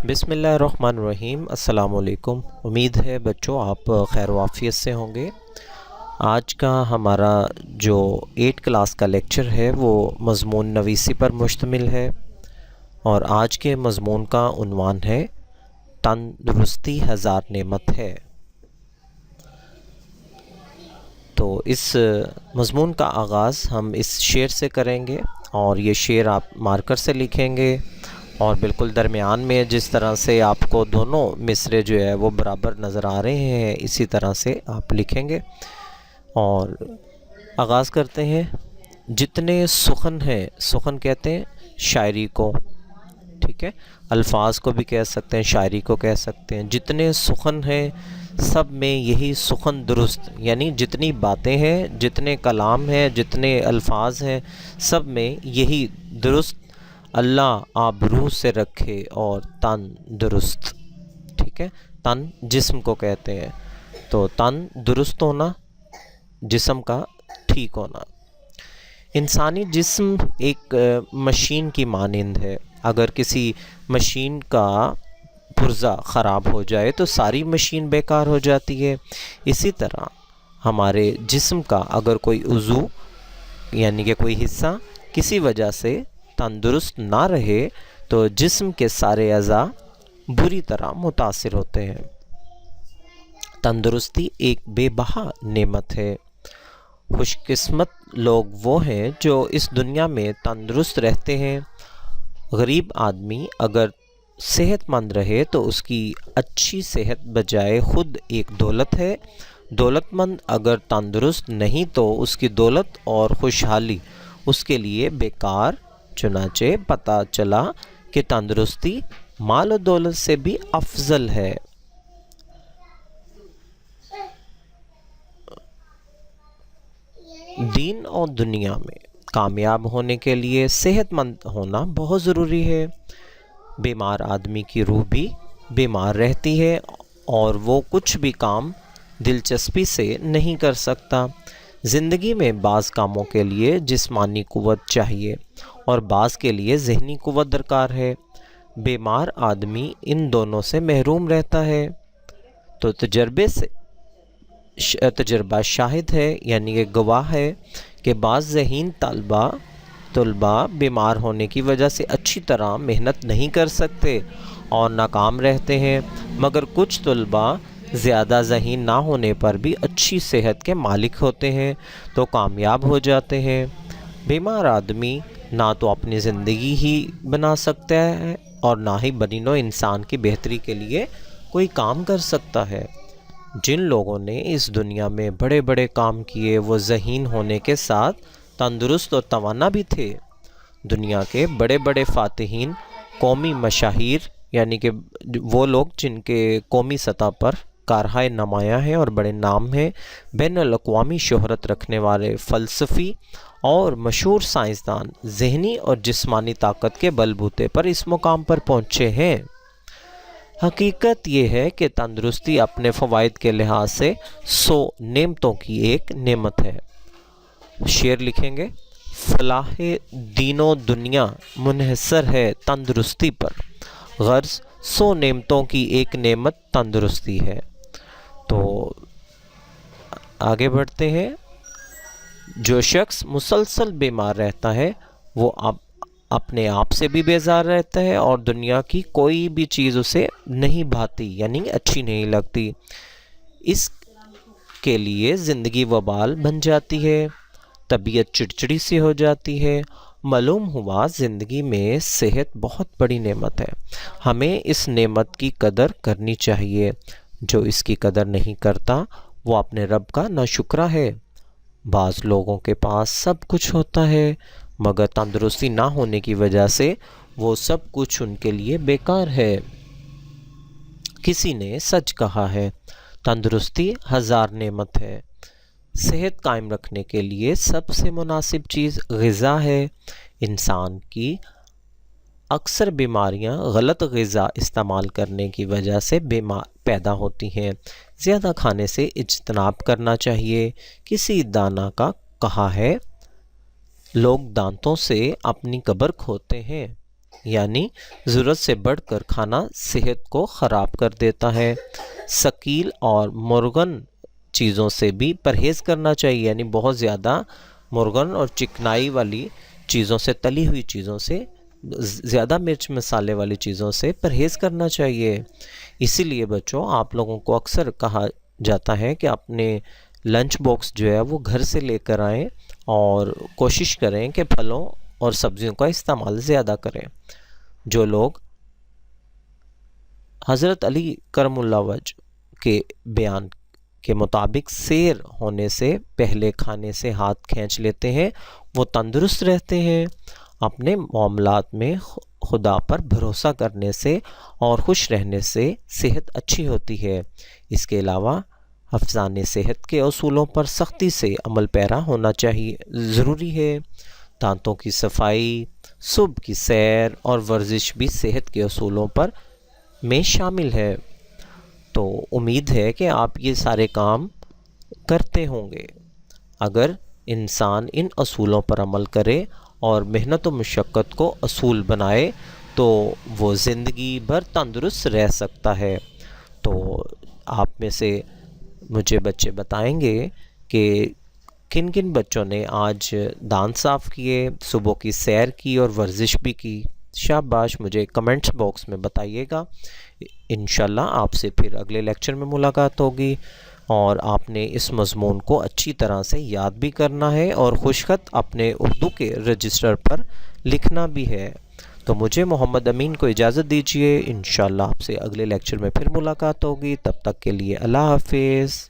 بسم اللہ الرحمن الرحیم۔ السلام علیکم۔ امید ہے بچوں آپ خیر و عافیت سے ہوں گے۔ آج کا ہمارا جو 8 کلاس کا لیکچر ہے وہ مضمون نویسی پر مشتمل ہے، اور آج کے مضمون کا عنوان ہے تندرستی ہزار نعمت ہے۔ تو اس مضمون کا آغاز ہم اس شعر سے کریں گے، اور یہ شعر آپ مارکر سے لکھیں گے، اور بالکل درمیان میں جس طرح سے آپ کو دونوں مصرے جو ہے وہ برابر نظر آ رہے ہیں اسی طرح سے آپ لکھیں گے۔ اور آغاز کرتے ہیں۔ جتنے سخن ہیں، سخن کہتے ہیں شاعری کو، ٹھیک ہے، الفاظ کو بھی کہہ سکتے ہیں، شاعری کو کہہ سکتے ہیں۔ جتنے سخن ہیں سب میں یہی سخن درست، یعنی جتنی باتیں ہیں، جتنے کلام ہیں، جتنے الفاظ ہیں، سب میں یہی درست اللہ آبرو سے رکھے اور تن درست، ٹھیک ہے۔ تن جسم کو کہتے ہیں، تو تن درست ہونا، جسم کا ٹھیک ہونا۔ انسانی جسم ایک مشین کی مانند ہے۔ اگر کسی مشین کا پرزہ خراب ہو جائے تو ساری مشین بیکار ہو جاتی ہے۔ اسی طرح ہمارے جسم کا اگر کوئی عضو یعنی کہ کوئی حصہ کسی وجہ سے تندرست نہ رہے تو جسم کے سارے اعضاء بری طرح متاثر ہوتے ہیں۔ تندرستی ایک بے بہا نعمت ہے۔ خوش قسمت لوگ وہ ہیں جو اس دنیا میں تندرست رہتے ہیں۔ غریب آدمی اگر صحت مند رہے تو اس کی اچھی صحت بجائے خود ایک دولت ہے۔ دولت مند اگر تندرست نہیں تو اس کی دولت اور خوشحالی اس کے لیے بیکار۔ چنانچہ پتہ چلا کہ تندرستی مال و دولت سے بھی افضل ہے۔ دین اور دنیا میں کامیاب ہونے کے لیے صحت مند ہونا بہت ضروری ہے۔ بیمار آدمی کی روح بھی بیمار رہتی ہے اور وہ کچھ بھی کام دلچسپی سے نہیں کر سکتا۔ زندگی میں بعض کاموں کے لیے جسمانی قوت چاہیے اور بعض کے لیے ذہنی قوت درکار ہے۔ بیمار آدمی ان دونوں سے محروم رہتا ہے، تو تجربہ شاہد ہے، یعنی کہ گواہ ہے کہ بعض ذہین طلباء بیمار ہونے کی وجہ سے اچھی طرح محنت نہیں کر سکتے اور ناکام رہتے ہیں، مگر کچھ طلباء زیادہ ذہین نہ ہونے پر بھی اچھی صحت کے مالک ہوتے ہیں تو کامیاب ہو جاتے ہیں۔ بیمار آدمی نہ تو اپنی زندگی ہی بنا سکتا ہے اور نہ ہی بنی نوع انسان کی بہتری کے لیے کوئی کام کر سکتا ہے۔ جن لوگوں نے اس دنیا میں بڑے بڑے کام کیے وہ ذہین ہونے کے ساتھ تندرست اور توانا بھی تھے۔ دنیا کے بڑے بڑے فاتحین، قومی مشاہیر، یعنی کہ وہ لوگ جن کے قومی سطح پر کارہائے نمایاں ہیں اور بڑے نام ہیں، بین الاقوامی شہرت رکھنے والے فلسفی اور مشہور سائنسدان ذہنی اور جسمانی طاقت کے بل بوتے پر اس مقام پر پہنچے ہیں۔ حقیقت یہ ہے کہ تندرستی اپنے فوائد کے لحاظ سے 100 نعمتوں کی ایک نعمت ہے۔ شعر لکھیں گے۔ فلاح دین و دنیا منحصر ہے تندرستی پر، غرض 100 نعمتوں کی ایک نعمت تندرستی ہے۔ تو آگے بڑھتے ہیں۔ جو شخص مسلسل بیمار رہتا ہے وہ اپنے آپ سے بھی بیزار رہتا ہے اور دنیا کی کوئی بھی چیز اسے نہیں بھاتی، یعنی اچھی نہیں لگتی۔ اس کے لیے زندگی وبال بن جاتی ہے، طبیعت چڑچڑی سی ہو جاتی ہے۔ معلوم ہوا زندگی میں صحت بہت بڑی نعمت ہے۔ ہمیں اس نعمت کی قدر کرنی چاہیے۔ جو اس کی قدر نہیں کرتا وہ اپنے رب کا ناشکرا ہے۔ بعض لوگوں کے پاس سب کچھ ہوتا ہے مگر تندرستی نہ ہونے کی وجہ سے وہ سب کچھ ان کے لیے بیکار ہے۔ کسی نے سچ کہا ہے، تندرستی ہزار نعمت ہے۔ صحت قائم رکھنے کے لیے سب سے مناسب چیز غذا ہے۔ انسان کی اکثر بیماریاں غلط غذا استعمال کرنے کی وجہ سے پیدا ہوتی ہیں۔ زیادہ کھانے سے اجتناب کرنا چاہیے۔ کسی دانا کا کہا ہے، لوگ دانتوں سے اپنی قبر کھودتے ہیں یعنی ضرورت سے بڑھ کر کھانا صحت کو خراب کر دیتا ہے۔ ثقیل اور مرغن چیزوں سے بھی پرہیز کرنا چاہیے، یعنی بہت زیادہ مرغن اور چکنائی والی چیزوں سے، تلی ہوئی چیزوں سے، زیادہ مرچ مسالے والی چیزوں سے پرہیز کرنا چاہیے۔ اسی لیے بچوں آپ لوگوں کو اکثر کہا جاتا ہے کہ اپنے لنچ باکس جو ہے وہ گھر سے لے کر آئیں اور کوشش کریں کہ پھلوں اور سبزیوں کا استعمال زیادہ کریں۔ جو لوگ حضرت علی کرم اللہ وجہ کے بیان کے مطابق سیر ہونے سے پہلے کھانے سے ہاتھ کھینچ لیتے ہیں وہ تندرست رہتے ہیں۔ اپنے معاملات میں خدا پر بھروسہ کرنے سے اور خوش رہنے سے صحت اچھی ہوتی ہے۔ اس کے علاوہ حفظان صحت کے اصولوں پر سختی سے عمل پیرا ہونا چاہیے، ضروری ہے۔ دانتوں کی صفائی، صبح کی سیر اور ورزش بھی صحت کے اصولوں پر میں شامل ہے۔ تو امید ہے کہ آپ یہ سارے کام کرتے ہوں گے۔ اگر انسان ان اصولوں پر عمل کرے اور محنت و مشقت کو اصول بنائے تو وہ زندگی بھر تندرست رہ سکتا ہے۔ تو آپ میں سے مجھے بچے بتائیں گے کہ کن کن بچوں نے آج دانت صاف کیے، صبح کی سیر کی اور ورزش بھی کی۔ شاباش، مجھے کمنٹس باکس میں بتائیے گا۔ انشاءاللہ آپ سے پھر اگلے لیکچر میں ملاقات ہوگی، اور آپ نے اس مضمون کو اچھی طرح سے یاد بھی کرنا ہے اور خوش خط اپنے اردو کے رجسٹر پر لکھنا بھی ہے۔ تو مجھے محمد امین کو اجازت دیجیے، انشاءاللہ آپ سے اگلے لیکچر میں پھر ملاقات ہوگی۔ تب تک کے لیے اللہ حافظ۔